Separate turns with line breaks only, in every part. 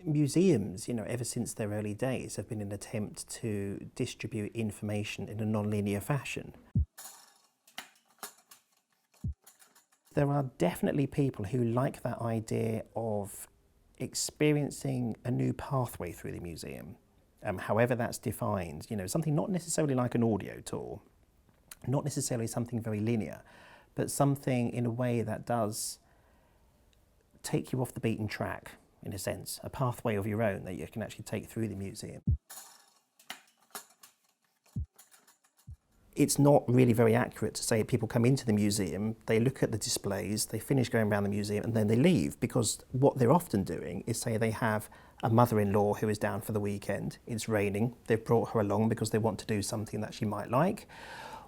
Museums, ever since their early days have been an attempt to distribute information in a non-linear fashion. There are definitely people who like that idea of experiencing a new pathway through the museum, however that's defined, something not necessarily like an audio tour, not necessarily something very linear, but something in a way that does take you off the beaten track, in a sense, a pathway of your own that you can actually take through the museum. It's not really very accurate to say people come into the museum, they look at the displays, they finish going around the museum and then they leave, because what they're often doing is, say they have a mother-in-law who is down for the weekend, it's raining, they've brought her along because they want to do something that she might like,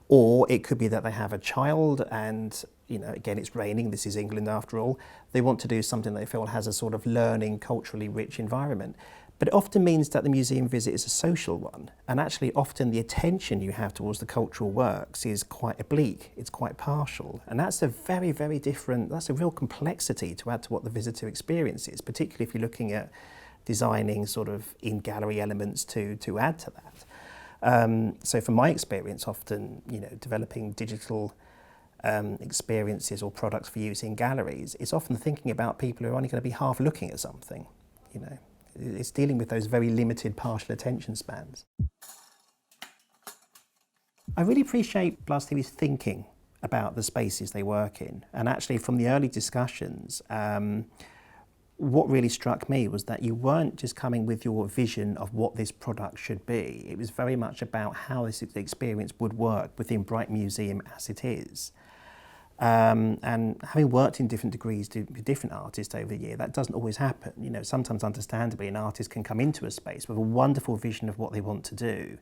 or it could be that they have a child and, again, it's raining, this is England after all, they want to do something they feel has a sort of learning, culturally rich environment. But it often means that the museum visit is a social one, and actually often the attention you have towards the cultural works is quite oblique, it's quite partial, and that's a very, very different, that's a real complexity to add to what the visitor experience is, particularly if you're looking at designing sort of in-gallery elements to add to that. So from my experience, often, developing digital experiences or products for use in galleries, it's often thinking about people who are only going to be half looking at something, It's dealing with those very limited partial attention spans. I really appreciate Blast TV's thinking about the spaces they work in, and actually from the early discussions, what really struck me was that you weren't just coming with your vision of what this product should be. It was very much about how this experience would work within Brighton Museum as it is. And having worked in different degrees with different artists over the year, that doesn't always happen. Sometimes understandably an artist can come into a space with a wonderful vision of what they want to do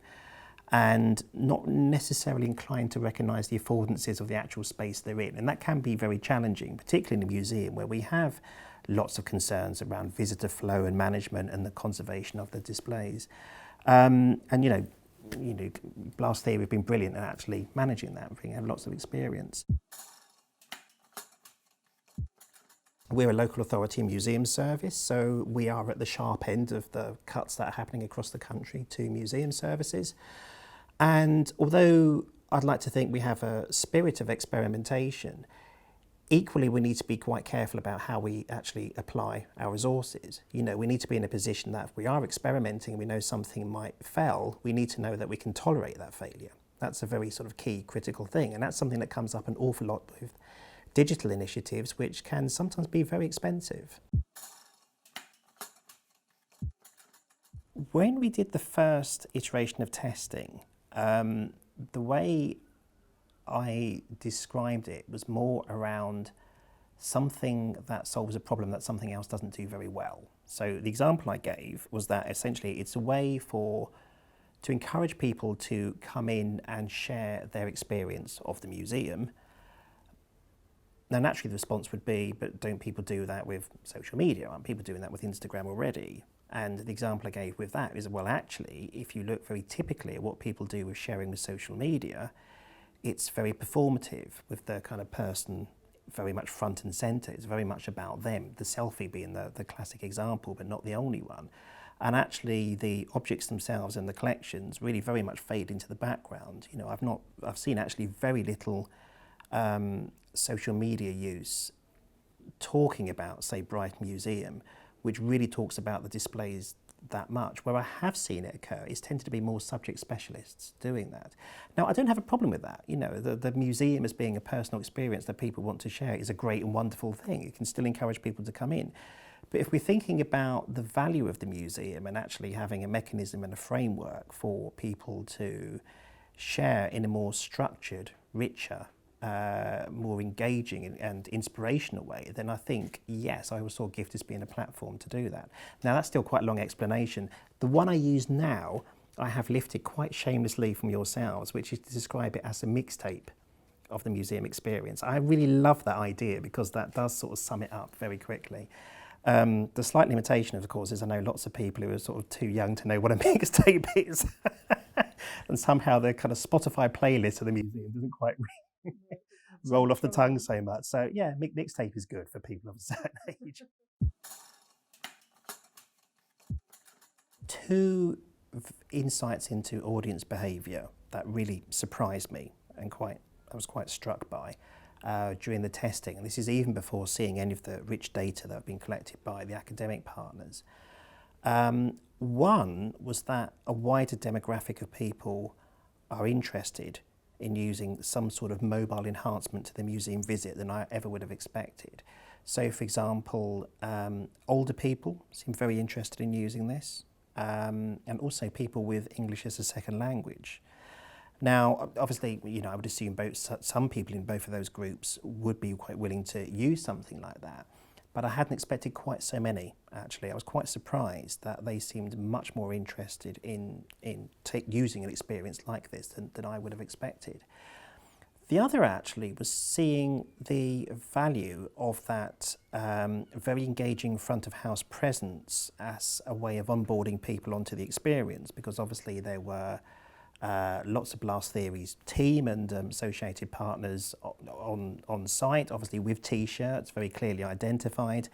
and not necessarily inclined to recognise the affordances of the actual space they're in. And that can be very challenging, particularly in a museum where we have lots of concerns around visitor flow and management and the conservation of the displays. Blast Theory have been brilliant at actually managing that. We have lots of experience. We're a local authority museum service, so we are at the sharp end of the cuts that are happening across the country to museum services. And although I'd like to think we have a spirit of experimentation, equally we need to be quite careful about how we actually apply our resources. We need to be in a position that if we are experimenting and we know something might fail, we need to know that we can tolerate that failure. That's a very sort of key critical thing, and that's something that comes up an awful lot with digital initiatives, which can sometimes be very expensive. When we did the first iteration of testing, the way I described it was more around something that solves a problem that something else doesn't do very well. So the example I gave was that essentially it's a way to encourage people to come in and share their experience of the museum. Now, naturally, the response would be, but don't people do that with social media? Aren't people doing that with Instagram already? And the example I gave with that is, well, actually, if you look very typically at what people do with sharing with social media, it's very performative, with the kind of person very much front and centre. It's very much about them, the selfie being the classic example, but not the only one. And actually, the objects themselves and the collections really very much fade into the background. I've seen actually very little social media use talking about, say, Brighton Museum, which really talks about the displays that much. Where I have seen it occur, it's tended to be more subject specialists doing that. Now, I don't have a problem with that. The museum as being a personal experience that people want to share is a great and wonderful thing. It can still encourage people to come in. But if we're thinking about the value of the museum and actually having a mechanism and a framework for people to share in a more structured, richer, more engaging and inspirational way, then I think, yes, I always saw GIFT as being a platform to do that. Now, that's still quite a long explanation. The one I use now, I have lifted quite shamelessly from yourselves, which is to describe it as a mixtape of the museum experience. I really love that idea because that does sort of sum it up very quickly. The slight limitation, of course, is I know lots of people who are sort of too young to know what a mixtape is. And somehow the kind of Spotify playlist of the museum doesn't quite roll off the tongue so much. So yeah, mixtape is good for people of a certain age. two insights into audience behaviour that really surprised me and I was quite struck by during the testing. And this is even before seeing any of the rich data that have been collected by the academic partners. One was that a wider demographic of people are interested in using some sort of mobile enhancement to the museum visit than I ever would have expected. So, for example, older people seem very interested in using this, and also people with English as a second language. Now, obviously, I would assume some people in both of those groups would be quite willing to use something like that. But I hadn't expected quite so many, actually. I was quite surprised that they seemed much more interested in using an experience like this than I would have expected. The other, actually, was seeing the value of that very engaging front-of-house presence as a way of onboarding people onto the experience, because obviously there were lots of Blast Theory's team and associated partners on site, obviously with T-shirts, very clearly identified.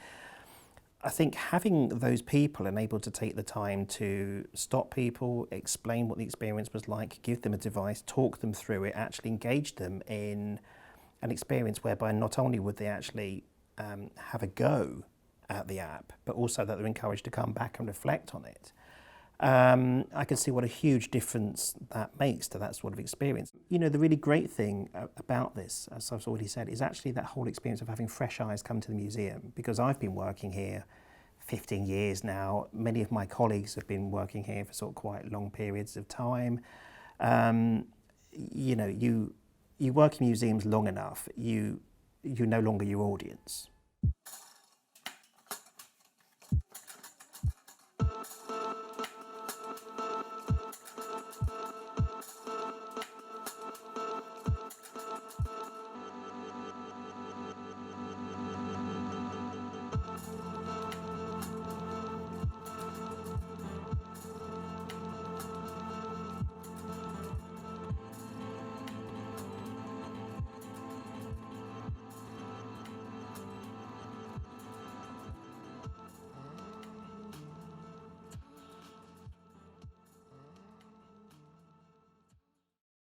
I think having those people and able to take the time to stop people, explain what the experience was like, give them a device, talk them through it, actually engage them in an experience whereby not only would they actually have a go at the app, but also that they're encouraged to come back and reflect on it. I can see what a huge difference that makes to that sort of experience. The really great thing about this, as I've already said, is actually that whole experience of having fresh eyes come to the museum, because I've been working here 15 years now. Many of my colleagues have been working here for sort of quite long periods of time. You work in museums long enough, you're no longer your audience.